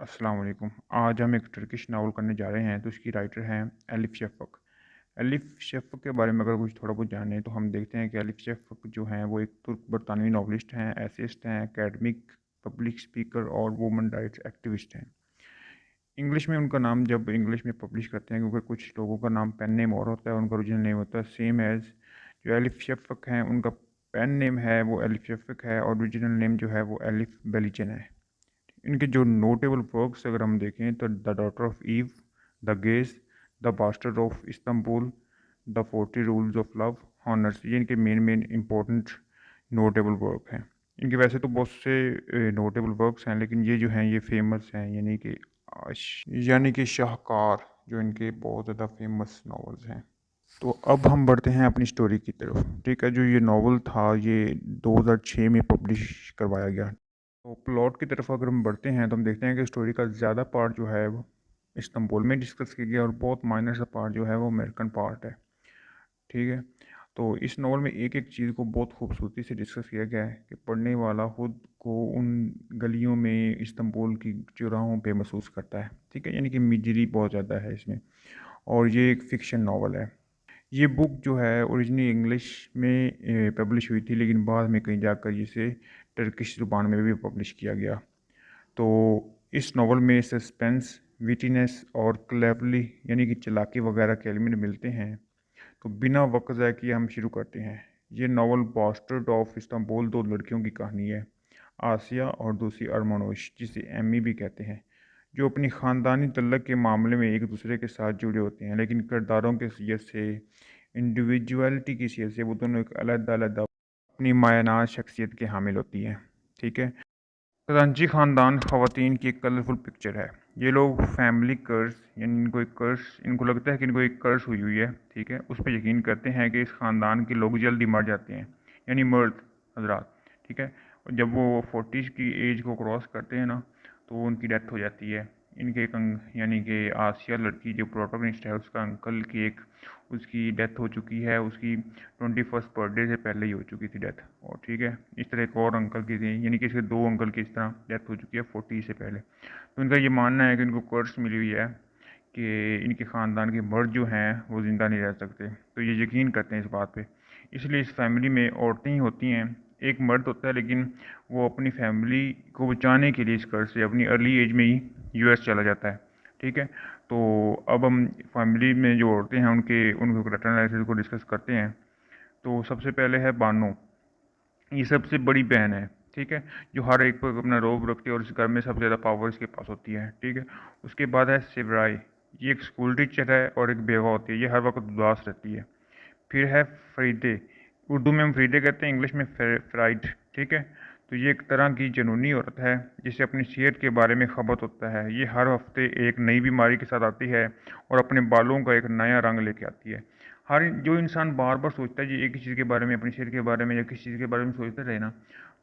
अस्सलाम वालेकुम। आज हम एक टर्किश नावल करने जा रहे हैं, तो इसकी राइटर हैं एलिफ शेफ़क। एलिफ शेफ़क के बारे में अगर कुछ थोड़ा बहुत जानें तो हम देखते हैं कि एलिफ शेफ़क जो हैं वो एक तुर्क बरतानवी नॉवलिस्ट हैं, एसेइस्ट हैं, एकेडमिक, पब्लिक स्पीकर और वुमन राइट्स एक्टिविस्ट हैं। इंग्लिश में उनका नाम जब इंग्लिश में पब्लिश करते हैं, क्योंकि कुछ लोगों का नाम पेन नेम और होता है, उनका ओरिजिनल नेम होता है सेम एज़ जो एलिफ शेफ़क हैं, उनका पेन नेम है वो एलिफ शेफ़क है और ओरिजिनल नेम जो है वो एलिफ बेलिचन है। इनके जो नोटेबल वर्क्स अगर हम देखें तो the daughter of Eve, the gaze, the bastard of Istanbul, the 40 rules of love, honours, ये इनके main main important notable work हैं। इनके वैसे तो बहुत से नोटेबल वर्क्स हैं, लेकिन ये जो हैं ये फेमस हैं, यानी कि शाहकार, जो इनके बहुत ज़्यादा फेमस नावल्स हैं। तो अब हम बढ़ते हैं अपनी स्टोरी की तरफ। ठीक है, जो ये नावल था ये 2006 में पब्लिश करवाया गया। तो प्लॉट की तरफ अगर हम बढ़ते हैं तो हम देखते हैं कि स्टोरी का ज़्यादा पार्ट जो है वो इस्तांबुल में डिस्कस किया गया और बहुत माइनर सा पार्ट जो है वो अमेरिकन पार्ट है। ठीक है, तो इस नावल में एक एक चीज़ को बहुत खूबसूरती से डिस्कस किया गया है कि पढ़ने वाला खुद को उन गलियों में इस्तांबुल की चौराहों पे महसूस करता है। ठीक है, यानी कि मिजरी बहुत ज़्यादा है इसमें, और ये एक फ़िक्शन नावल है। ये बुक जो है ओरिजिनली इंग्लिश में पब्लिश हुई थी, लेकिन बाद में कहीं जाकर इसे टर्किश ज़ुबान में भी पब्लिश किया गया। तो इस नावल में सस्पेंस, विटीनेस और क्लेवरली यानी कि चालाकी वगैरह के एलिमेंट मिलते हैं। तो बिना वक्त ज़ाय किए हम शुरू करते हैं। ये नावल बास्टर्ड ऑफ इस्तांबुल, दो लड़कियों की कहानी है, आसिया और दूसरी अरमानोश, जिसे एमी भी कहते हैं, जो अपनी ख़ानदानी तल्लक के मामले में एक दूसरे के साथ जुड़े होते हैं, लेकिन किरदारों की हैसियत से, इंडिविजुअलिटी की हैसियत से वो दोनों एक अलग-अलग अपनी मायनाज शख्सियत के हामिल होती हैं। ठीक है, खजांची ख़ानदान ख़वातीन की एक कलरफुल पिक्चर है। ये लोग फैमिली कर्स, यानी इनको लगता है कि इनको एक कर्स हुई हुई है। ठीक है, उस पर यकीन करते हैं कि इस ख़ानदान के लोग जल्दी मर जाते हैं, यानी मर्द हजरात। ठीक है, और जब वो 40s की एज को क्रॉस करते हैं ना, तो उनकी डेथ हो जाती है। इनके एक यानी कि आसिया लड़की जो प्रोटोगनिस्ट है, उसका अंकल की एक उसकी डेथ हो चुकी है, उसकी 21st बर्थडे से पहले ही हो चुकी थी डेथ। और ठीक है, इस तरह एक और अंकल की थी, यानी कि इसके दो अंकल की इस तरह डेथ हो चुकी है 40 से पहले। तो इनका ये मानना है कि इनको कर्स मिली हुई है कि इनके ख़ानदान के मर्द जो हैं वो ज़िंदा नहीं रह सकते। तो ये यकीन करते हैं इस बात पे। इसलिए इस फैमिली में औरतें ही होती हैं, एक मर्द होता है, लेकिन वो अपनी फैमिली को बचाने के लिए इस कर्ज से अपनी अर्ली एज में ही यूएस चला जाता है। ठीक है, तो अब हम फैमिली में जो औरतें हैं उनके रटर्न को डिस्कस करते हैं। तो सबसे पहले है बानो, ये सबसे बड़ी बहन है। ठीक है, जो हर एक पर अपना रोब रखती है और इस घर में सबसे ज़्यादा पावर इसके पास होती है। ठीक है, उसके बाद है सिवराई, ये एक स्कूल टीचर है और एक बेवा होती है, ये हर वक्त उदास रहती है। फिर है फ्रीडे, उर्दू में हम फ्रीडे कहते हैं, इंग्लिश में फ्राइड। ठीक है, तो ये एक तरह की जुनूनी औरत है जिसे अपनी सेहत के बारे में खबत होता है। ये हर हफ्ते एक नई बीमारी के साथ आती है और अपने बालों का एक नया रंग लेके आती है। हर जो इंसान बार बार सोचता है जी एक ही चीज़ के बारे में, अपनी सेहत के बारे में या किसी चीज़ के बारे में सोचते रहे ना,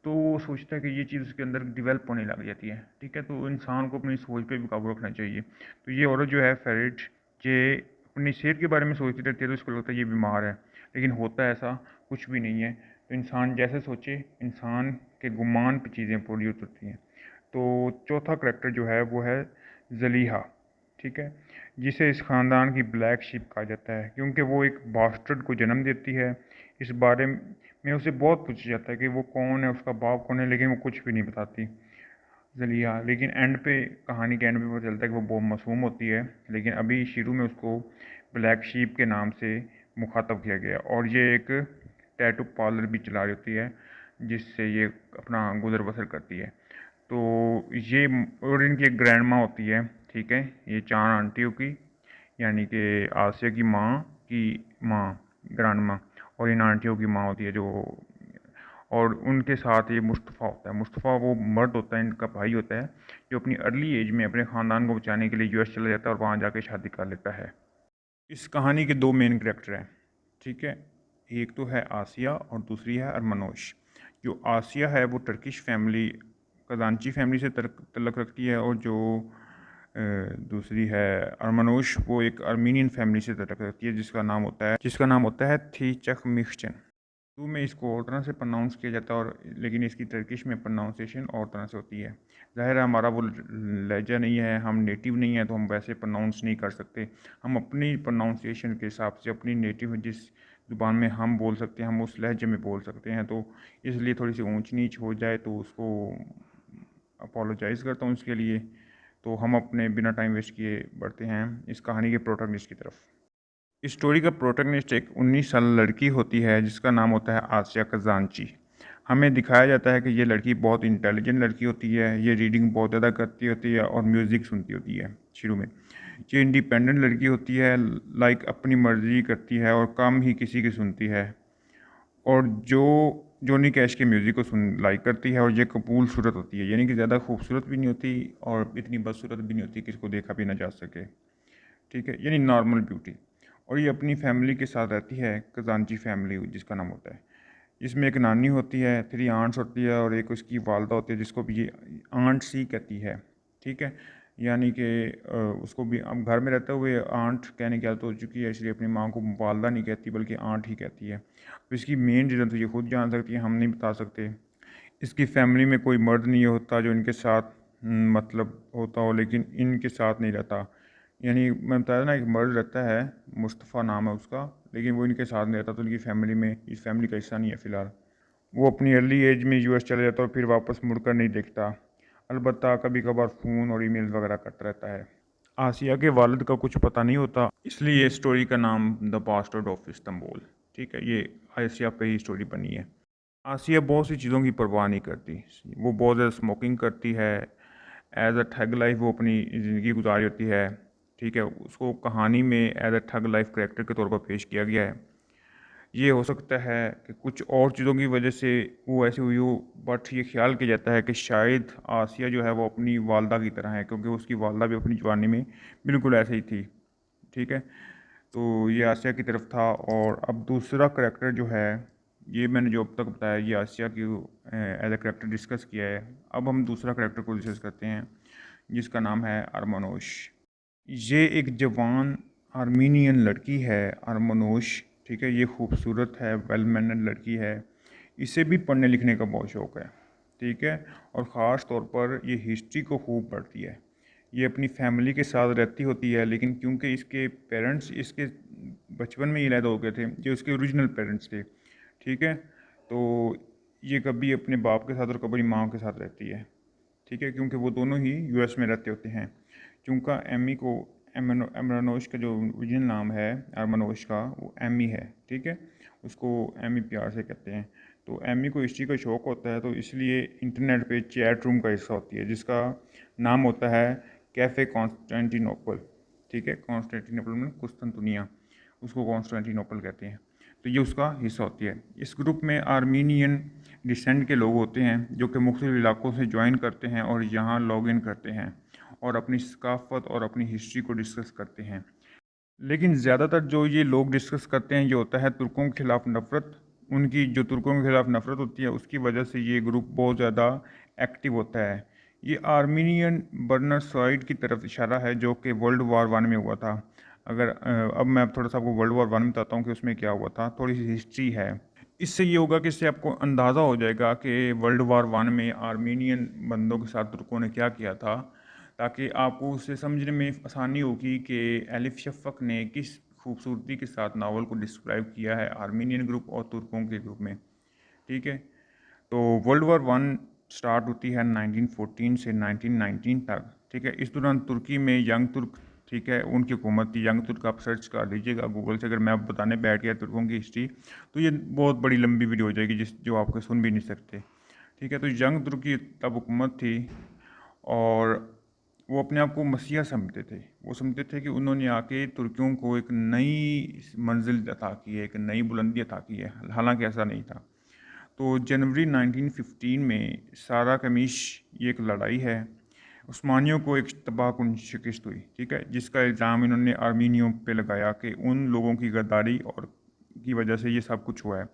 तो वो सोचता है कि ये चीज़ उसके अंदर डिवेल्प होने लग जाती है। ठीक है, तो इंसान को अपनी सोच पे भी काबू रखना चाहिए। तो ये औरत जो है फेरिड, ये अपनी सेहत के बारे में सोचती रहती है, तो उसको लगता है ये बीमार है, लेकिन होता ऐसा कुछ भी नहीं है। तो इंसान जैसे सोचे, इंसान के गुमान पे चीज़ें पूरी उतरती हैं। तो चौथा करेक्टर जो है वो है जलीहा। ठीक है, जिसे इस ख़ानदान की ब्लैक शिप कहा जाता है, क्योंकि वो एक बास्टर्ड को जन्म देती है। इस बारे में उसे बहुत पूछा जाता है कि वो कौन है, उसका बाप कौन है, लेकिन वो कुछ भी नहीं बताती जलिया। लेकिन एंड पे, कहानी के एंड पे पता चलता है कि वो बहुत मासूम होती है, लेकिन अभी शुरू में उसको ब्लैक शीप के नाम से मुखातब किया गया। और ये एक टैटू पार्लर भी चला रही होती है, जिससे ये अपना गुजर बसर करती है। तो ये, और इनकी एक ग्रैंड माँ होती है। ठीक है, ये चार आंटियों की, यानी कि आसिया की माँ, ग्रैंड माँ, और इन आंटियों की माँ होती है जो, और उनके साथ ये मुस्तफ़ा होता है। मुस्तफ़ा वो मर्द होता है, इनका भाई होता है, जो अपनी अर्ली एज में अपने ख़ानदान को बचाने के लिए यूएस चला जाता है और वहाँ जाके शादी कर लेता है। इस कहानी के दो मेन कैरेक्टर हैं। ठीक है, एक तो है आसिया और दूसरी है अरमानोश। जो आसिया है वो टर्किश फैमिली, कज़ांची फैमिली से तल्लक रखती है, और जो दूसरी है अरमानोश, वो एक अर्मीनियन फैमिली से तल्लक रखती है, जिसका नाम होता है थीचख मिख्चन। उर्दू में इसको और तरह से प्रोनाउंस किया जाता है और लेकिन इसकी टर्किश में प्रोनाउंसिएशन और तरह से होती है। ज़ाहिर है हमारा वो लहजा नहीं है, हम नेटिव नहीं है, तो हम वैसे प्रोनाउंस नहीं कर सकते। हम अपनी प्रोनाउंसिएशन के हिसाब से अपनी नेटिव जिस ज़ुबान में हम बोल सकते हैं हम उस लहजे में बोल सकते हैं। तो इसलिए थोड़ी सी ऊंच नीच हो जाए तो उसको अपोलोजाइज़ करता हूँ उसके लिए। तो हम अपने बिना टाइम वेस्ट किए बढ़ते हैं इस कहानी के प्रोटैगनिस्ट की तरफ। इस स्टोरी का प्रोटैगनिस्ट एक 19 साल लड़की होती है जिसका नाम होता है आसिया खजांची। हमें दिखाया जाता है कि ये लड़की बहुत इंटेलिजेंट लड़की होती है, ये रीडिंग बहुत ज़्यादा करती होती है और म्यूज़िक सुनती होती है शुरू में। ये इंडिपेंडेंट लड़की होती है, लाइक अपनी मर्ज़ी करती है और कम ही किसी की सुनती है। और जो जॉनी कैश के म्यूज़िक को सुन लाइक करती है और ये कबूल सूरत होती है, यानी कि ज़्यादा खूबसूरत भी नहीं होती और इतनी बदसूरत भी नहीं होती कि इसको देखा भी ना जा सके। ठीक है, यानी नॉर्मल ब्यूटी। और ये अपनी फैमिली के साथ रहती है, खजांची फैमिली जिसका नाम होता है। इसमें एक नानी होती है, 3 आंट्स होती है और एक उसकी वालदा होती है जिसको भी ये आंट सी कहती है। ठीक है, यानी कि उसको भी अब घर में रहते हुए आंट कहने की आदत हो चुकी है, इसलिए अपनी माँ को वालदा नहीं कहती बल्कि आंट ही कहती है। तो इसकी मेन रीज़न तो ये खुद जान सकती है, हम नहीं बता सकते। इसकी फैमिली में कोई मर्द नहीं होता जो इनके साथ मतलब होता हो, लेकिन इनके साथ नहीं रहता। यानी मैं बताया ना, एक मर्द रहता है, मुस्तफ़ा नाम है उसका, लेकिन वो इनके साथ नहीं रहता, तो इनकी फैमिली में इस फैमिली का हिस्सा नहीं है फ़िलहाल। वो अपनी अर्ली एज में यूएस चला जाता है और फिर वापस मुड़कर नहीं देखता। अलबत्ता कभी कभार फ़ोन और ईमेल वगैरह करता रहता है। आसिया के वालिद का कुछ पता नहीं होता, इसलिए स्टोरी का नाम द बास्टर्ड ऑफ इस्तांबुल। ठीक है, ये आसिया पे ही स्टोरी बनी है। आसिया बहुत सी चीज़ों की परवाह नहीं करती। वो बहुत ज़्यादा स्मोकिंग करती है। एज अ ठग लाइफ वो अपनी ज़िंदगी गुजारी होती है। ठीक है, उसको कहानी में as a thug life character के तौर पर पेश किया गया है। ये हो सकता है कि कुछ और चीज़ों की वजह से वो ऐसी हुई हो, बट ये ख्याल किया जाता है कि शायद आसिया जो है वो अपनी वालदा की तरह है, क्योंकि उसकी वालदा भी अपनी जवानी में बिल्कुल ऐसे ही थी। ठीक है, तो ये आसिया की तरफ था। और अब दूसरा करेक्टर जो है, ये मैंने जो अब तक बताया ये आसिया की एज ए करेक्टर डिस्कस किया है। अब हम दूसरा करेक्टर को डिस्कस करते हैं जिसका नाम है अरमानोश। ये एक जवान आर्मीनियन लड़की है, अरमानोश। ठीक है, ये खूबसूरत है, वेल मैनर्ड लड़की है। इसे भी पढ़ने लिखने का बहुत शौक़ है। ठीक है, और ख़ास तौर पर ये हिस्ट्री को खूब पढ़ती है। ये अपनी फैमिली के साथ रहती होती है, लेकिन क्योंकि इसके पेरेंट्स इसके बचपन में ही अलग हो गए थे, जो इसके ओरिजिनल पेरेंट्स थे। ठीक है, तो ये कभी अपने बाप के साथ और कभी माँ के साथ रहती है। ठीक है, क्योंकि वो दोनों ही यूएस में रहते होते हैं। चूँकि एमी को एमरानोश का जो ओरिजिनल नाम है अरमानोश का, वो एमी है। ठीक है, उसको एमी प्यार से कहते हैं। तो एमी को हिस्ट्री का शौक़ होता है, तो इसलिए इंटरनेट पे चैट रूम का हिस्सा होती है जिसका नाम होता है कैफ़े कॉन्स्टेंटिनोपल। ठीक है, कॉन्स्टेंटिनोपल में कुस्तुनतुनिया, उसको कॉन्स्टेंटिनोपल कहते हैं। तो ये उसका हिस्सा होती है। इस ग्रुप में आर्मीनियन डिसेंट के लोग होते हैं जो कि मुख्तलिफ इलाकों से ज्वाइन करते हैं और यहाँ लॉग इन करते हैं और अपनी सकाफ़त और अपनी हिस्ट्री को डिस्कस करते हैं। लेकिन ज़्यादातर जो ये लोग डिस्कस करते हैं ये होता है तुर्कों के ख़िलाफ़ नफ़रत। उनकी जो तुर्कों के ख़िलाफ़ नफ़रत होती है उसकी वजह से ये ग्रुप बहुत ज़्यादा एक्टिव होता है। ये आर्मीनियन बर्नरसाइड की तरफ इशारा है जो कि वर्ल्ड वार वन में हुआ था। अगर अब मैं थोड़ा सा आपको वर्ल्ड वार वन में बताता हूँ कि उसमें क्या हुआ था, थोड़ी सी हिस्ट्री है। इससे ये होगा कि इससे आपको अंदाज़ा हो जाएगा कि वर्ल्ड वार वन में आर्मीनियन बंदों के साथ तुर्कों ने क्या किया था, ताकि आपको उसे समझने में आसानी होगी कि एलिफ शफ़क़ ने किस खूबसूरती के साथ नावल को डिस्क्राइब किया है आर्मीनियन ग्रुप और तुर्कों के ग्रुप में। ठीक है, तो वर्ल्ड वार वन स्टार्ट होती है 1914 से 1919 तक। ठीक है, इस दौरान तुर्की में यंग तुर्क, ठीक है, उनकी हुकूमत थी। यंग तुर्क आप सर्च कर लीजिएगा गूगल से। अगर मैं अब बताने बैठ गया तुर्कों की हिस्ट्री तो ये बहुत बड़ी लंबी वीडियो हो जाएगी जो आपको सुन भी नहीं सकते। ठीक है, तो यंग तुर्क की तब हुकूमत थी और वो अपने आप को मसीहा समझते थे। वो समझते थे कि उन्होंने आके तुर्कियों को एक नई मंजिल अता की है, एक नई बुलंदी अता की है, हालांकि ऐसा नहीं था। तो जनवरी 1915 में सारा कमीश, ये एक लड़ाई है, उस्मानियों को एक तबाहकुन शिकस्त हुई। ठीक है, जिसका इल्ज़ाम इन्होंने आर्मीनियों पे लगाया कि उन लोगों की गद्दारी और की वजह से ये सब कुछ हुआ है,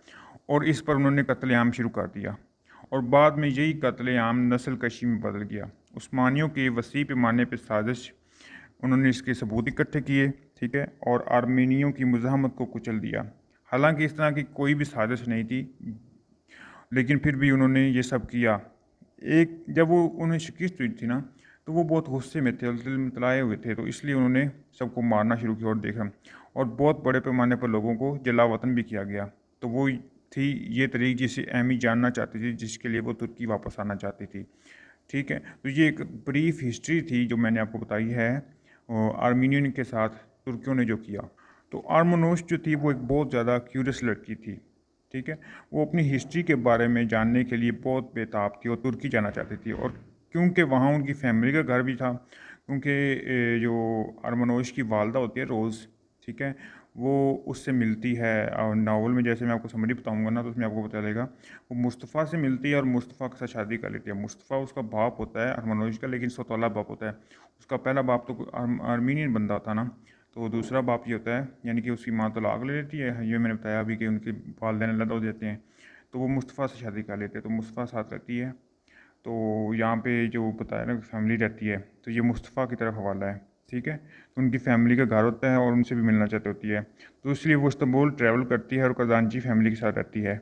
और इस पर उन्होंने कत्लेआम शुरू कर दिया। और बाद में यही कत्लेआम नस्ल कशी में बदल गया। उस्मानियों के वसी पैमाने पर साजिश, उन्होंने इसके सबूत इकट्ठे किए। ठीक है, और आर्मीनियों की मुज़ाहमत को कुचल दिया। हालांकि इस तरह की कोई भी साजिश नहीं थी, लेकिन फिर भी उन्होंने ये सब किया। एक जब वो उन्हें शिकस्त हुई थी ना, तो वो बहुत गुस्से में थे और दिल में तलाए हुए थे, तो इसलिए उन्होंने सबको मारना शुरू किया और देखा, और बहुत बड़े पैमाने पर लोगों को जला वतन भी किया गया। तो वो थी ये तरीक जिसे एमी जानना चाहती थी, जिसके लिए वो तुर्की वापस आना चाहती थी। ठीक है, तो ये एक ब्रीफ हिस्ट्री थी जो मैंने आपको बताई है आर्मीनियन के साथ तुर्कियों ने जो किया। तो आर्मनोश जो थी वो एक बहुत ज़्यादा क्यूरियस लड़की थी। ठीक है, वो अपनी हिस्ट्री के बारे में जानने के लिए बहुत बेताब थी और तुर्की जाना चाहती थी, और क्योंकि वहाँ उनकी फैमिली का घर भी था, क्योंकि जो आर्मनोश की वालदा होती है रोज़, ठीक है, वो उससे मिलती है। और नावल में जैसे मैं आपको समरी बताऊंगा ना, तो उसमें आपको पता चलेगा वो मुस्तफ़ा से मिलती है और मुस्तफ़ा के साथ शादी कर लेती है। मुस्तफ़ा उसका बाप होता है आर्मनोश का, लेकिन सौतौला बाप होता है। उसका पहला बाप तो आर्मीनियन बंदा था ना, तो दूसरा बाप ये होता है, यानी कि उसकी माँ तलाक ले लेती है, ये मैंने बताया अभी कि उनके वालिदैन अलग हो जाते हैं, तो वो मुस्तफ़ा से शादी कर लेते हैं, तो मुस्तफ़ा साथ रहती है। तो यहाँ पे जो बताया ना फैमिली रहती है, तो ये मुस्तफ़ा की तरफ हवाला है। ठीक है, तो उनकी फैमिली का घर होता है और उनसे भी मिलना चाहती होती है, तो इसलिए वो इस्तांबुल ट्रैवल करती है और कजानची फैमिली के साथ रहती है।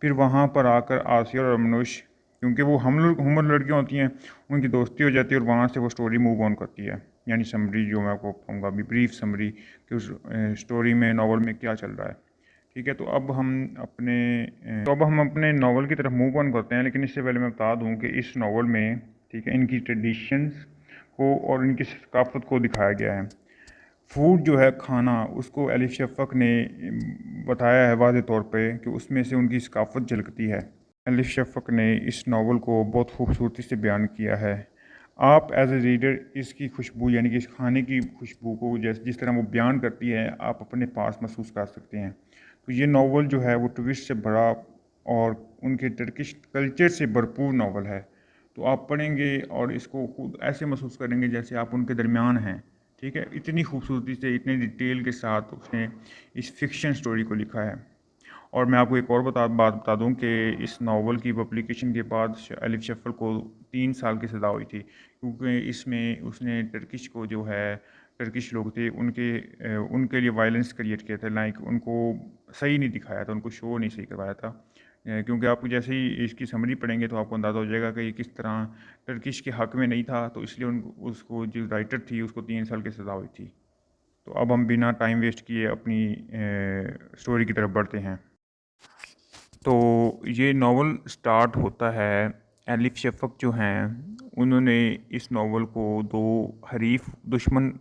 फिर वहाँ पर आकर आसिया और अमनुश, क्योंकि वो हमर लड़कियाँ होती हैं, उनकी दोस्ती हो जाती है और वहाँ से वो स्टोरी मूव ऑन करती है। यानी समरी जो मैं आपको कहूँगा अभी, ब्रीफ समरी कि उस स्टोरी में, नावल में क्या चल रहा है। ठीक है, तो अब हम अपने नावल की तरफ मूव ऑन करते हैं, लेकिन इससे पहले मैं बता दूं कि इस नावल में, ठीक है, इनकी ट्रेडिशंस को और इनकी सकाफत को दिखाया गया है। फूड जो है, खाना, उसको एलिफ शफ़क़ ने बताया है वाज़े तौर पे कि उसमें से उनकी सकाफत झलकती है। एलिफ शफ़क़ ने इस नावल को बहुत खूबसूरती से बयान किया है। आप एज ए रीडर इसकी खुशबू, यानी कि इस खाने की खुशबू को जिस तरह वो बयान करती है, आप अपने पास महसूस कर सकते हैं। तो ये नावल जो है वो ट्विस्ट से भरा और उनके टर्किश कल्चर से भरपूर नावल है। तो आप पढ़ेंगे और इसको खुद ऐसे महसूस करेंगे जैसे आप उनके दरमियान हैं। ठीक है, इतनी खूबसूरती से, इतने डिटेल के साथ उसने इस फिक्शन स्टोरी को लिखा है। और मैं आपको एक और बात बता दूं कि इस नावल की पब्लिकेशन के बाद एलिफ शफ़ल को 3 साल की सज़ा हुई थी, क्योंकि इसमें उसने टर्किश को जो है, टर्किश लोग थे उनके लिए वायलेंस क्रिएट किया था, लाइक उनको सही नहीं दिखाया था, उनको शो नहीं सही करवाया था। क्योंकि आप जैसे ही इसकी समरी पढ़ेंगे तो आपको अंदाज़ा हो जाएगा कि ये किस तरह टर्किश के हक़ में नहीं था, तो इसलिए उसको जो राइटर थी उसको 3 साल की सज़ा हुई थी। तो अब हम बिना टाइम वेस्ट किए अपनी स्टोरी की तरफ बढ़ते हैं। तो ये नावल स्टार्ट होता है, एलिफ शफ़क़ जो हैं उन्होंने इस नावल को दो हरीफ दुश्मन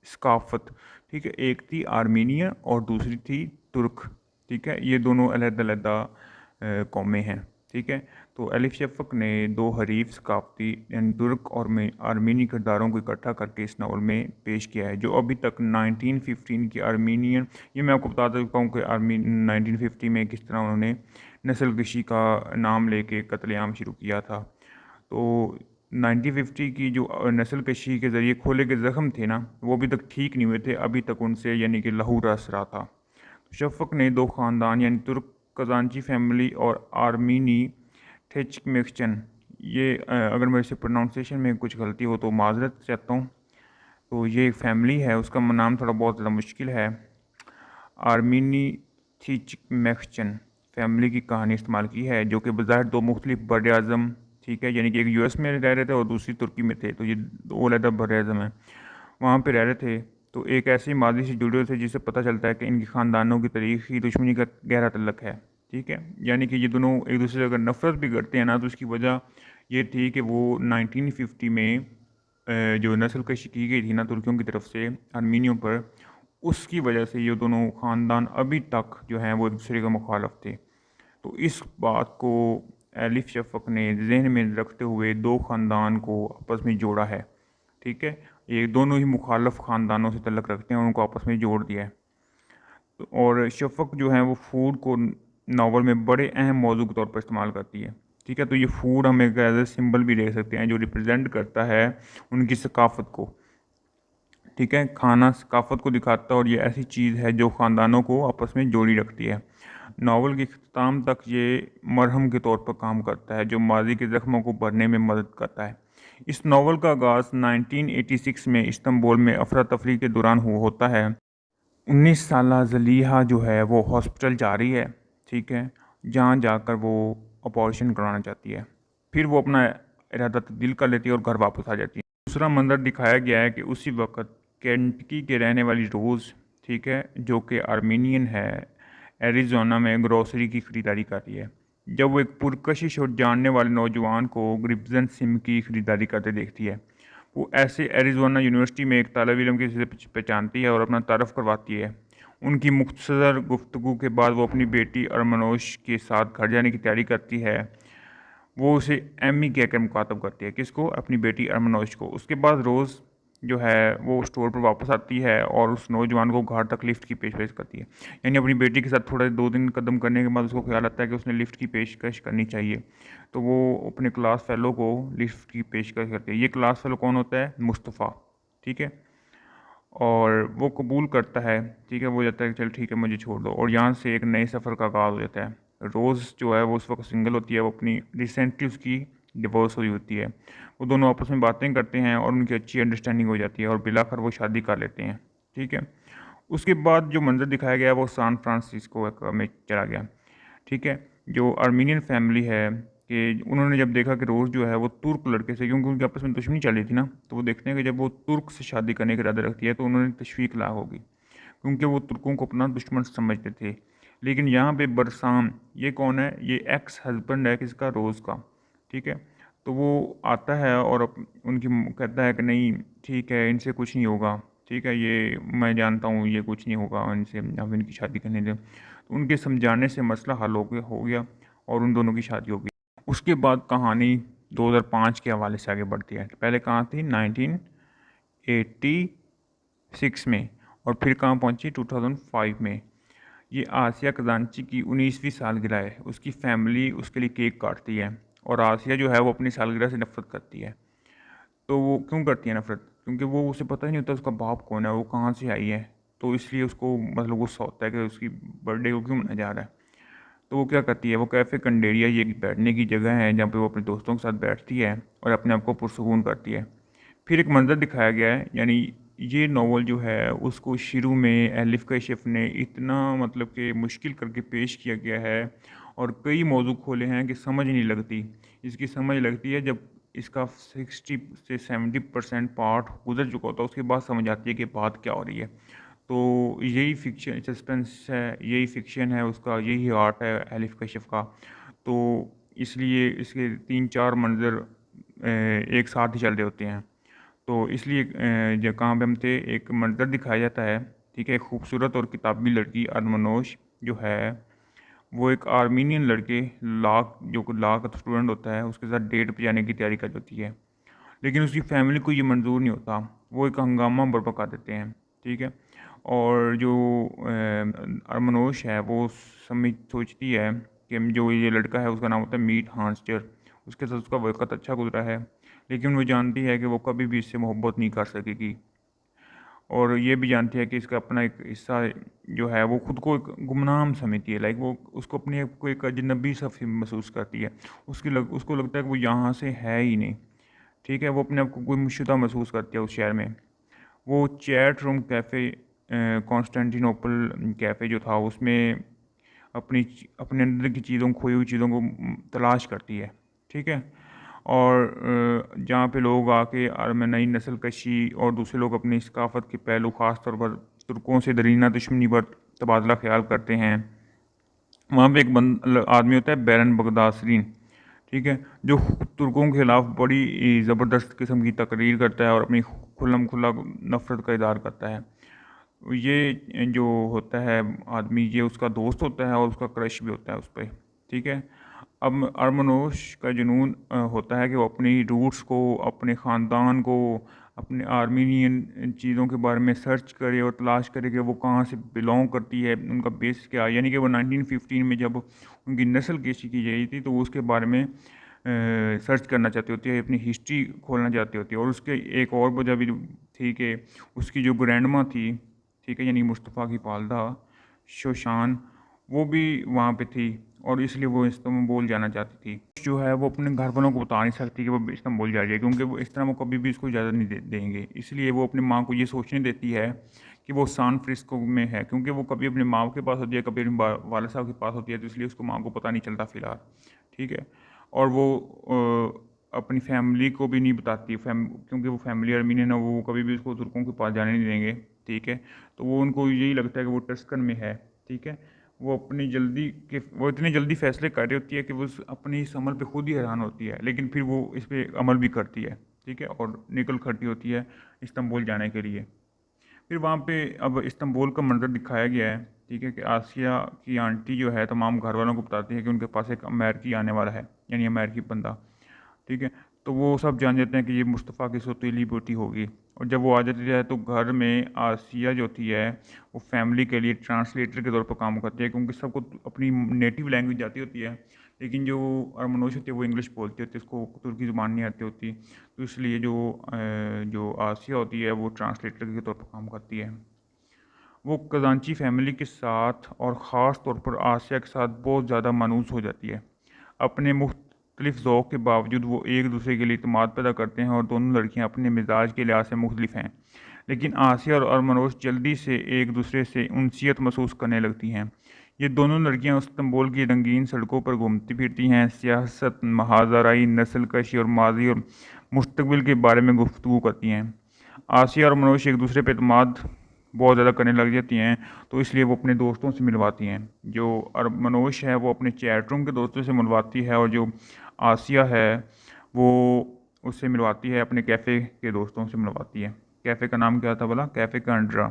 सकाफ़त, ठीक है, एक थी आर्मीनिया और दूसरी थी तुर्क। ठीक है, ये दोनों अलग-अलग कौमें हैं। ठीक है, तो एलिफ शफ़क़ ने दो हरीफ सकाफ़ती यानी तुर्क और आर्मीनी किरदारों को इकट्ठा करके इस नावल में पेश किया है, जो अभी तक 1915 की आर्मीनियन, ये मैं आपको बता देता हूँ कि 1950 में किस तरह उन्होंने नस्ल कशी का नाम लेके कत्लेआम शुरू किया था। तो 1950 की जो नस्ल कशी के ज़रिए खोले गए ज़ख्म थे ना, वो अभी तक ठीक नहीं हुए थे, अभी तक उनसे यानी कि लहू रस रहा था। शफ़क़ ने दो ख़ानदान यानी तुर्क कज़ानची फैमिली और आर्मीनी ठेचमेक्चन, ये अगर मेरे से प्रोनाउंसिएशन में कुछ गलती हो तो माज़रत चाहता हूँ। तो ये एक फैमिली है, उसका नाम थोड़ा बहुत ज़्यादा मुश्किल है। आर्मीनी ठेचमेक्चन फैमिली की कहानी इस्तेमाल की है, जो कि बज़ाहिर दो मुख्तलिफ बर आज़म, ठीक है, यानी कि एक यूएस में रह रहे थे और दूसरी तुर्की में थे, तो ये दो अलग बर आज़म हैं, वहाँ पे रह रहे थे। तो एक ऐसी मादी से जुड़े हुए थे जिससे पता चलता है कि इनके ख़ानदानों की तारीख़ी दुश्मनी का गहरा तल्लुक़ है। ठीक है, यानी कि ये दोनों एक दूसरे से अगर नफ़रत भी करते हैं ना, तो उसकी वजह ये थी कि वो 1950 में जो नस्ल कशी की गई थी ना तुर्कियों की तरफ से आर्मीनियों पर, उसकी वजह से ये दोनों ख़ानदान अभी तक जो हैं वो एक दूसरे के मुखालफ थे। तो इस बात को एलिफ शफ़क़ ने जहन में रखते हुए दो ख़ानदान को आपस में जोड़ा है। ठीक है, ये दोनों ही मुखालफ ख़ानदानों से तल्लुक़ रखते हैं, उनको आपस में जोड़ दिया है। तो और शफ़क़ जो है वो फूड को नावल में बड़े अहम मौजू के तौर पर इस्तेमाल करती है। ठीक है, तो ये फूड हम एक एज ए सिंबल भी देख सकते हैं जो रिप्रेजेंट करता है उनकी सकाफ़त को। ठीक है, खाना सकाफ़त को दिखाता है और ये ऐसी चीज़ है जो ख़ानदानों को आपस में जोड़ी रखती है। नावल के अख्ताम तक ये मरहम के तौर पर काम करता है, जो माजी के ज़ख्मों को भरने में मदद करता है। इस नावल का आगाज़ 1986 में इस्तांबुल में अफरा तफरी के दौरान होता है, 19 साला ज़लीहा जो है वो हॉस्पिटल जा रही है, ठीक है, जहाँ जाकर वो अबॉर्शन कराना चाहती है। फिर वो अपना इरादा तब्दील कर लेती है और घर वापस आ जाती है। दूसरा मंजर दिखाया गया है कि उसी वक्त केंटकी के रहने वाली रोज़, ठीक है, जो कि आर्मीनियन है, एरिज़ोना में ग्रोसरी की ख़रीदारी कर रही है, जब वो एक पुरकशिश और जानने वाले नौजवान को गिब्सन सिम की ख़रीदारी करते देखती है। वो ऐसे एरिज़ोना यूनिवर्सिटी में एक तालिब इल्म की से पहचानती है और अपना तारफ़ करवाती है। उनकी मुख्तसर गुफ्तगू के बाद वो अपनी बेटी अरमनोश के साथ घर जाने की तैयारी करती है। वो उसे एमी कहकर मुखातब करती है, किसको? अपनी बेटी अरमनोश को। उसके बाद रोज़ जो है वो स्टोर पर वापस आती है और उस नौजवान को घर तक लिफ्ट की पेशकश करती है। यानी अपनी बेटी के साथ थोड़े 2 दिन कदम करने के बाद उसको ख्याल आता है कि उसने लिफ्ट की पेशकश करनी चाहिए। तो वो अपने क्लास फ़ेलो को लिफ्ट की पेशकश करती है। ये क्लास फ़ेलो कौन होता है? मुस्तफ़ा, ठीक है? और वो कबूल करता है, ठीक है, वो कहता है कि चल ठीक है मुझे छोड़ दो, और यहाँ से एक नए सफ़र का आगाज़ हो जाता है। रोज़ जो है वो उस वक्त सिंगल होती है, वो अपनी रिसेंटली उसकी डिवोर्स हुई होती है। वो दोनों आपस में बातें करते हैं और उनकी अच्छी अंडरस्टैंडिंग हो जाती है और बिलाखिर वो शादी कर लेते हैं, ठीक है। उसके बाद जो मंजर दिखाया गया वो सैन फ्रांसिस्को में चला गया, ठीक है। जो आर्मीनियन फैमिली है कि उन्होंने जब देखा कि रोज़ जो है वो तुर्क लड़के से, क्योंकि उनकी आपस में दुश्मनी चल रही थी ना, तो वो देखते हैं कि जब वो तुर्क से शादी करने का इरादा रखती है तो उन्होंने तशवीक ला होगी, क्योंकि वो तुर्कों को अपना दुश्मन समझते थे। लेकिन यहाँ पे बरसाम, ये कौन है? ये एक्स हस्बैंड है किसका? रोज़ का, ठीक है। तो वो आता है और उनकी कहता है कि नहीं ठीक है, इनसे कुछ नहीं होगा, ठीक है, ये मैं जानता हूँ ये कुछ नहीं होगा इनसे, अब इनकी शादी करने दें। तो उनके समझाने से मसला हल हो गया और उन दोनों की शादी हो गई। उसके बाद कहानी 2005 के हवाले से आगे बढ़ती है। पहले कहाँ थी? 1986 में, और फिर कहाँ पहुँची? 2005 में। ये आसिया खजानची की 19वीं सालगिरह है। उसकी फैमिली उसके लिए केक काटती है और आसिया जो है वो अपनी सालगिरह से नफरत करती है। तो वो क्यों करती है नफरत? क्योंकि वो उसे पता ही नहीं होता उसका बाप कौन है, वो कहाँ से आई है। तो इसलिए उसको मतलब गुस्सा होता है कि उसकी बर्थडे को क्यों मनाया जा रहा है। तो वो क्या करती है, वो कैफ़े कंडेरिया, ये बैठने की जगह है जहाँ पे वो अपने दोस्तों के साथ बैठती है और अपने आप को पुरसकून करती है। फिर एक मंज़र दिखाया गया है, यानी ये नावल जो है उसको शुरू में एलिफ कैशफ ने इतना मतलब कि मुश्किल करके पेश किया गया है और कई मौजू खोले हैं कि समझ नहीं लगती। इसकी समझ लगती है जब इसका 60 से 70% पार्ट गुजर चुका होता है, उसके बाद समझ आती है कि बात क्या हो रही है। तो यही फ़िक्शन सस्पेंस है, यही फ़िक्शन है उसका, यही आर्ट है एलिफ कशिफ का। तो इसलिए इसके 3-4 मंज़र एक साथ ही चल रहे होते हैं। तो इसलिए जो कहाँ पे हम थे, एक मंज़र दिखाया जाता है, ठीक है, एक खूबसूरत और किताबी लड़की अरमनोश जो है, वो एक आर्मीनियन लड़के जो कि लॉ का स्टूडेंट होता है, उसके साथ डेट पे जाने की तैयारी कर होती है। लेकिन उसकी फैमिली को ये मंजूर नहीं होता, वो एक हंगामा बरपा देते हैं, ठीक है। और जो अरमनोश है वो सोचती है कि जो ये लड़का है उसका नाम होता है मीट हांस्टर, उसके साथ उसका वक़्त अच्छा गुजरा है, लेकिन वो जानती है कि वो कभी भी इससे मोहब्बत नहीं कर सकेगी। और ये भी जानती है कि इसका अपना एक हिस्सा जो है वो खुद को एक गुमनाम समझती है, लाइक वो उसको अपने आप को एक अजनबी सा महसूस करती है। उसको लगता है कि वो यहाँ से है ही नहीं, ठीक है। वो अपने आप को गुमशुदा महसूस करती है उस शहर में। वो chat room cafe, Constantinople cafe जो था उसमें अपने अंदर की चीज़ों, खोई हुई चीज़ों को तलाश करती है, ठीक है। और जहाँ पे लोग आके नई नस्ल कशी और दूसरे लोग अपनी सकाफत के पहलू, ख़ास तौर पर तुर्कों से दरीना दुश्मनी पर तबादला ख्याल करते हैं। वहाँ पे एक आदमी होता है बैरन बगदासरीन, ठीक है, जो तुर्कों के ख़िलाफ़ बड़ी ज़बरदस्त किस्म की तकरीर करता है और अपनी खुल्लम खुल्ला नफ़रत का इज़हार करता है। ये जो होता है आदमी, ये उसका दोस्त होता है और उसका क्रश भी होता है उस पे, ठीक है। अब अरमनोश का जुनून होता है कि वो अपनी रूट्स को, अपने ख़ानदान को, अपने आर्मीनियन चीज़ों के बारे में सर्च करे और तलाश करे कि वो कहाँ से बिलोंग करती है, उनका बेस क्या है। यानी कि वो 1915 में जब उनकी नस्ल कैसी की गई थी तो वो उसके बारे में सर्च करना चाहती होती है, अपनी हिस्ट्री खोलना चाहती होती है। और उसके एक और वजह भी थी कि उसकी जो ग्रैंड माँ थी, ठीक है, यानी मुस्तफ़ा की वालदा शोशान, वो भी वहाँ पे थी और इसलिए वो इस्तांबुल जाना चाहती थी। जो है वो अपने घर वालों को बता नहीं सकती कि वो इस्तांबुल जा रही है, क्योंकि वो इस तरह वो कभी भी उसको इजाज़त नहीं देंगे। इसलिए वो अपनी माँ को ये सोचने देती है कि वो सान फ्रिस्को में है, क्योंकि वो कभी अपनी माँ के पास होती है, कभी अपने वालिद साहब के पास होती है, तो इसलिए उसको माँ को पता नहीं चलता फ़िलहाल। ठीक है। और वो अपनी फैमिली को भी नहीं बताती, क्योंकि वो फैमिली आर्मीनियन है, वो कभी भी उसको तुर्कों के पास जाने नहीं देंगे। ठीक है। तो वो उनको यही लगता है कि वो टस्कन में है। ठीक है। वो इतनी जल्दी फैसले कर रही होती है कि वो अपनी इस अमल पे खुद ही हैरान होती है, लेकिन फिर वो इस पर अमल भी करती है। ठीक है। और निकल खड़ी होती है इस्तांबुल जाने के लिए। फिर वहाँ पे अब इस्तांबुल का मंजर दिखाया गया है। ठीक है। कि आसिया की आंटी जो है तमाम घर वालों को बताती है कि उनके पास एक अमेरिकी आने वाला है, यानी अमेरिकी बंदा। ठीक है। तो वो सब जान जाते हैं कि ये मुस्तफ़ा की सौतेली बेटी होगी। और जब वो आ जाती है तो घर में आसिया जो होती है वो फैमिली के लिए ट्रांसलेटर के तौर पर काम करती है, क्योंकि सबको अपनी नेटिव लैंग्वेज आती होती है, लेकिन जो अरमनोश होती है वो इंग्लिश बोलती होती है, उसको तुर्की ज़ुबान नहीं आती होती। तो इसलिए जो आसिया होती है वो ट्रांसलेटर के तौर पर काम करती है। वो खजांची फैमिली के साथ और ख़ास तौर पर आसिया के साथ बहुत ज़्यादा मानूस हो जाती है। अपने मुख्तलिफ ज़ौक़ के बावजूद वो एक दूसरे के लिए इत्मीनान पैदा करते हैं, और दोनों लड़कियां अपने मिजाज के लिहाज से मुख्तलिफ हैं, लेकिन आसिया और अरमनोश जल्दी से एक दूसरे से उनसियत महसूस करने लगती हैं। ये दोनों लड़कियां इस्तांबुल की रंगीन सड़कों पर घूमती फिरती हैं, सियासत, महाजराई, नस्ल कशी और माजी और मुस्तकबिल के बारे में गुफ्तगू करती हैं। आसिया और मनोज एक दूसरे पे एतमाद बहुत ज़्यादा करने लग जाती हैं, तो इसलिए वो अपने दोस्तों से मिलवाती हैं। जो मनोज है वो अपने चैट रूम के दोस्तों से मिलवाती है, और जो आसिया है वो उससे मिलवाती है अपने कैफ़े के दोस्तों से मिलवाती है। कैफ़े का नाम क्या था बोला? कैफ़े कांड्रा।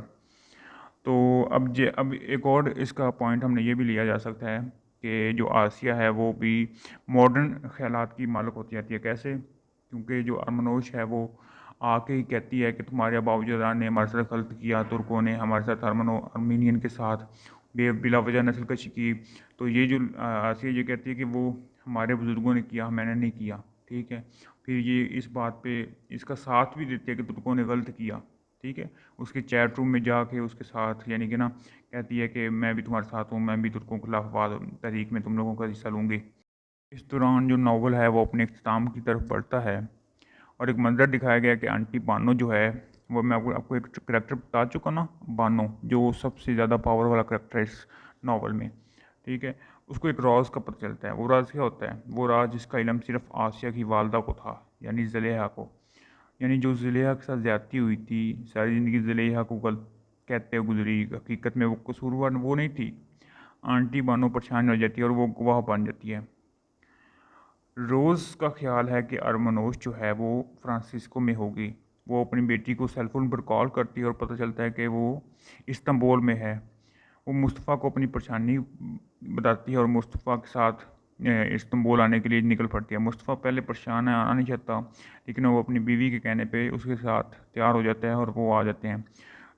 तो अब एक और इसका पॉइंट हमने ये भी लिया जा सकता है कि जो आसिया है वो भी मॉडर्न ख्यालात की मालिक होती जाती है। कैसे? क्योंकि जो अरमनोश है वो आके ही कहती है कि तुम्हारे बावजूदार ने हमारे साथ गलत किया, तुर्कों ने हमारे साथ आर्मीनियन के साथ बिला वजह नस्ल कशी की। तो ये जो आसिया ये कहती है कि वो हमारे बुज़ुर्गों ने किया, मैंने नहीं किया। ठीक है। फिर ये इस बात पे इसका साथ भी देती है कि तुर्कों ने गलत किया। ठीक है। उसके चैट रूम में जाके उसके साथ यानी कि ना कहती है कि मैं भी तुम्हारे साथ हूँ, मैं भी तुर्कों के खिलाफ तहरीक में तुम लोगों का हिस्सा लूँगी। इस दौरान जो नावल है वो अपने इख्तिताम की तरफ बढ़ता है, और एक मंजर दिखाया गया कि आंटी बानो जो है वो मैं आपको एक करेक्टर बता चुका ना, बानो जो सबसे ज़्यादा पावर वाला करेक्टर है इस नावल में। ठीक है। उसको एक राज का पता चलता है। वो राज क्या होता है? वो राज जिसका इल्म सिर्फ आसिया की वालदा को था, यानी ज़ुलेहा को। यानी जो ज़ुलेहा के साथ ज़्यादती हुई थी, सारी ज़िंदगी ज़ुलेहा को गलत कहते हुए गुजरी, हकीकत में वो कसूरवार वो नहीं थी। आंटी बानो परेशान हो जाती है और वो गवाह बन जाती है। रोज़ का ख्याल है कि अरमनोश जो है वो फ्रांसिस्को में होगी। वो अपनी बेटी को सेलफोन पर कॉल करती है और पता चलता है कि वो इस्तांबुल में है। वो मुस्तफ़ा को अपनी परेशानी बताती है और मुस्तफ़ा के साथ इस्तांबुल आने के लिए निकल पड़ती है। मुस्तफ़ा पहले परेशान है, आना नहीं चाहता, लेकिन वो अपनी बीवी के कहने पे उसके साथ तैयार हो जाता है और वो आ जाते हैं।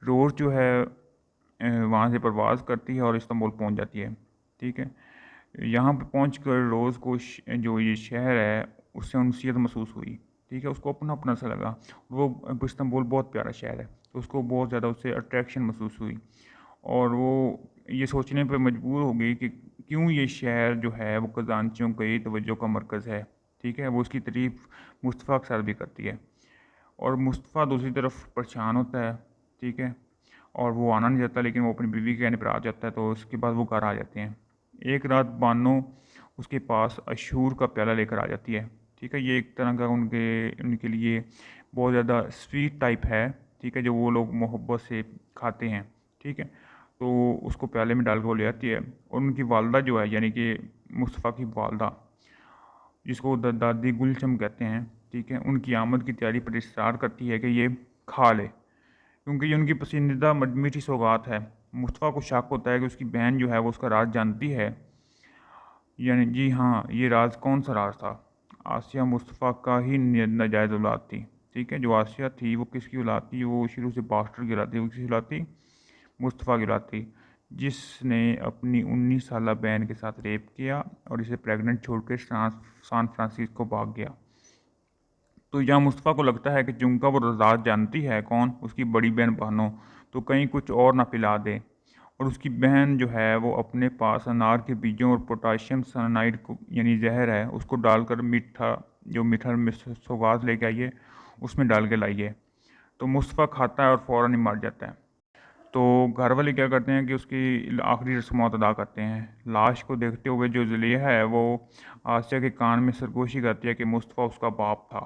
रोज़ जो है वहाँ से परवाज़ करती है और इस्तांबुल पहुँच जाती है। ठीक है। यहाँ पे पहुँच कर रोज़ को जो ये शहर है उससे उनसियत महसूस हुई। ठीक है। उसको अपना अपना सा लगा। वो इस्तांबुल बहुत प्यारा शहर है, तो उसको बहुत ज़्यादा उससे अट्रैक्शन महसूस हुई, और वो ये सोचने पे मजबूर हो गई कि क्यों ये शहर जो है वो खजांचियों की तवज्जो का मरकज़ है। ठीक है। वो उसकी तारीफ़ मुस्तफ़ा के साथ भी करती है, और मुस्तफ़ा दूसरी तरफ परेशान होता है। ठीक है। और वो आना नहीं चाहता, लेकिन वो अपनी बीवी के कहने पर आ जाता है, तो उसके बाद वो घर आ जाते हैं। एक रात बानो उसके पास अशूर का प्याला लेकर आ जाती है। ठीक है। ये एक तरह का उनके लिए बहुत ज़्यादा स्वीट टाइप है। ठीक है। जो वो लोग मोहब्बत से खाते हैं। ठीक है। तो उसको प्याले में डाल कर वो ले आती है, और उनकी वालदा जो है यानी कि मुस्तफ़ा की वालदा, जिसको दादी गुलशम कहते हैं। ठीक है। उनकी आमद की तैयारी पर इसरार करती है कि ये खा ले, क्योंकि ये उनकी पसंदीदा मीठी सौगात है। मुस्तफ़ा को शक होता है कि उसकी बहन जो है वो उसका राज जानती है। यानी जी हाँ, ये राज कौन सा राज था? आसिया मुस्तफ़ा का ही नाजायज़ औलाद थी। ठीक है। जो आसिया थी वो किसकी औलाद थी? वो शुरू से बास्टर की औलाद थी। वो किसकी औलाद थी? मुस्तफ़ा की औलाद थी, जिसने अपनी 19 साला बहन के साथ रेप किया और इसे प्रेग्नेंट छोड़कर सान फ्रांसिस्को भाग गया। तो यहाँ मुस्तफ़ा को लगता है कि चूंकि वो राज जानती है, कौन? उसकी बड़ी बहन बानो, तो कहीं कुछ और ना पिला दे। और उसकी बहन जो है वो अपने पास अनार के बीजों और पोटाशियम साइनाइड को यानी जहर है उसको डालकर मीठा में सौगात लेके आई है उसमें डाल के लाई है। तो मुस्तफ़ा खाता है और फ़ौरन ही मर जाता है। तो घर वाले क्या करते हैं कि उसकी आखिरी रस्मात अदा करते हैं। लाश को देखते हुए जो ज़ुलेहा है वो आसिया के कान में सरगोशी करती है कि मुस्तफ़ा उसका बाप था,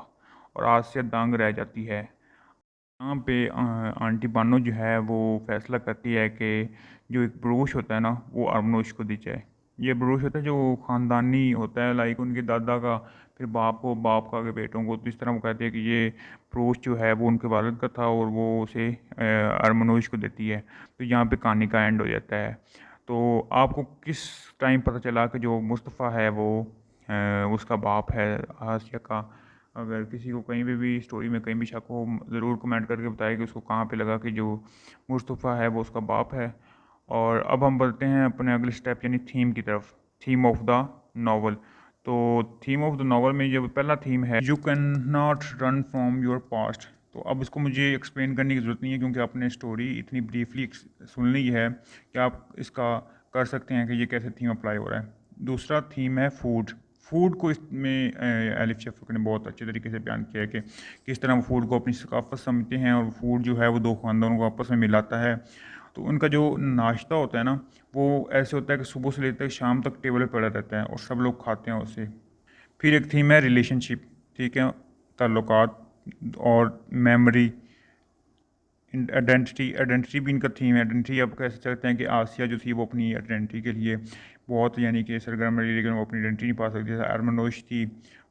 और आसिया दंग रह जाती है। यहाँ पे आंटी बानो जो है वो फैसला करती है कि जो एक ब्रोश होता है ना वो अरमनोश को दी जाए। ये ब्रोश होता है जो ख़ानदानी होता है, लाइक उनके दादा का, फिर बाप को, बाप का के बेटों को। तो इस तरह वो कहते हैं कि ये ब्रोश जो है वो उनके वालिद का था और वो उसे अरमनोश को देती है। तो यहाँ पे कहानी का एंड हो जाता है। तो आपको किस टाइम पता चला कि जो मुस्तफ़ा है वो उसका बाप है आसिया का? अगर किसी को कहीं पे भी स्टोरी में कहीं भी शक हो, ज़रूर कमेंट करके बताएं कि उसको कहाँ पे लगा कि जो मुस्तफ़ा है वो उसका बाप है। और अब हम बढ़ते हैं अपने अगले स्टेप यानी थीम की तरफ, थीम ऑफ द नावल। तो थीम ऑफ द नावल में जो पहला थीम है, you can not run from your past. तो अब इसको मुझे एक्सप्लेन करने की ज़रूरत नहीं है क्योंकि आपने स्टोरी इतनी ब्रीफली सुन ली है कि आप इसका कर सकते हैं कि ये कैसे थीम अप्लाई हो रहा है। दूसरा थीम है फूड। फूड को इसमें एलिफ शेफ़ ने बहुत अच्छे तरीके से बयान किया है कि किस तरह वो फूड को अपनी सकाफ़त समझते हैं, और फूड जो है वो दो ख़ानदानों को आपस में मिलाता है। तो उनका जो नाश्ता होता है ना वो ऐसे होता है कि सुबह से लेकर शाम तक टेबल पे पड़ा रहता है और सब लोग खाते हैं उसे। फिर एक थीम है रिलेशनशिप, ठीक है, ताल्लुकात और मेमोरी। आइडेंटिटी, आइडेंटिटी भी इनका थीम है। आइडेंटिटी आप कह सकते हैं कि आसिया जो थी वो अपनी आइडेंटिटी के लिए बहुत यानी कि सरगर्म रही, लेकिन वो अपनी आइडेंटिटी नहीं पा सकती। जैसे अरमनोश थी,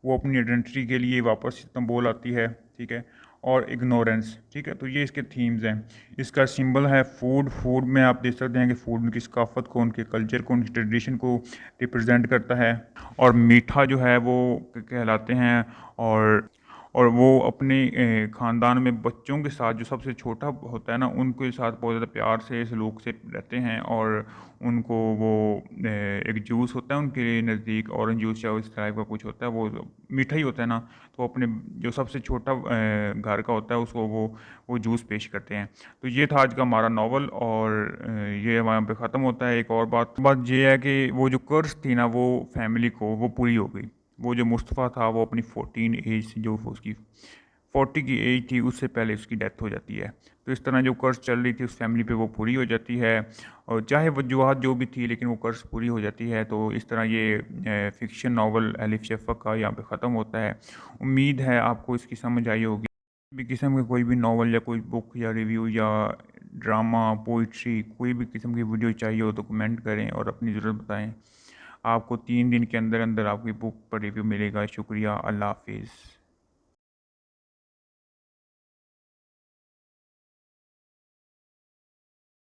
वो अपनी आइडेंटिटी के लिए वापस इस्तांबुल आती है, ठीक है। और इग्नोरेंस, ठीक है। तो ये इसके थीम्स हैं। इसका सिंबल है फूड। फूड में आप देख सकते हैं कि फूड उनकी सकाफत को, उनके कल्चर को, उनकी ट्रेडिशन को रिप्रेजेंट करता है। और मीठा जो है वो कहलाते हैं। और वो अपने ख़ानदान में बच्चों के साथ, जो सबसे छोटा होता है ना, उनके साथ बहुत ज़्यादा प्यार से, सलूक से रहते हैं। और उनको वो एक जूस होता है उनके नज़दीक, ऑरेंज जूस या इस टाइप का कुछ होता है, वो मीठा ही होता है ना। तो अपने जो सबसे छोटा घर का होता है उसको वो जूस पेश करते हैं। तो ये था आज का हमारा नावल, और ये वहाँ पे ख़त्म होता है। एक और बात ये है कि वो जो कर्स थी ना वो फैमिली को वो पूरी हो गई। वो जो मुस्तफ़ा था वो अपनी 14 एज, जो उसकी 40 की एज थी, उससे पहले उसकी डेथ हो जाती है। तो इस तरह जो कर्ज चल रही थी उस फैमिली पे वो पूरी हो जाती है, और चाहे वजूहत जो भी थी लेकिन वो कर्ज पूरी हो जाती है। तो इस तरह ये फ़िक्शन नावल एलिफ शफ़क़ का यहाँ पे ख़त्म होता है। उम्मीद है आपको इसकी समझ आई होगी। भी किस्म के कोई भी नावल या कोई बुक या रिव्यू या ड्रामा, पोइट्री, कोई भी किस्म की वीडियो चाहिए हो तो कमेंट करें और अपनी ज़रूरत बताएं। आपको 3 दिन के अंदर अंदर आपकी बुक पर रिव्यू मिलेगा। शुक्रिया, अल्लाह हाफिज़।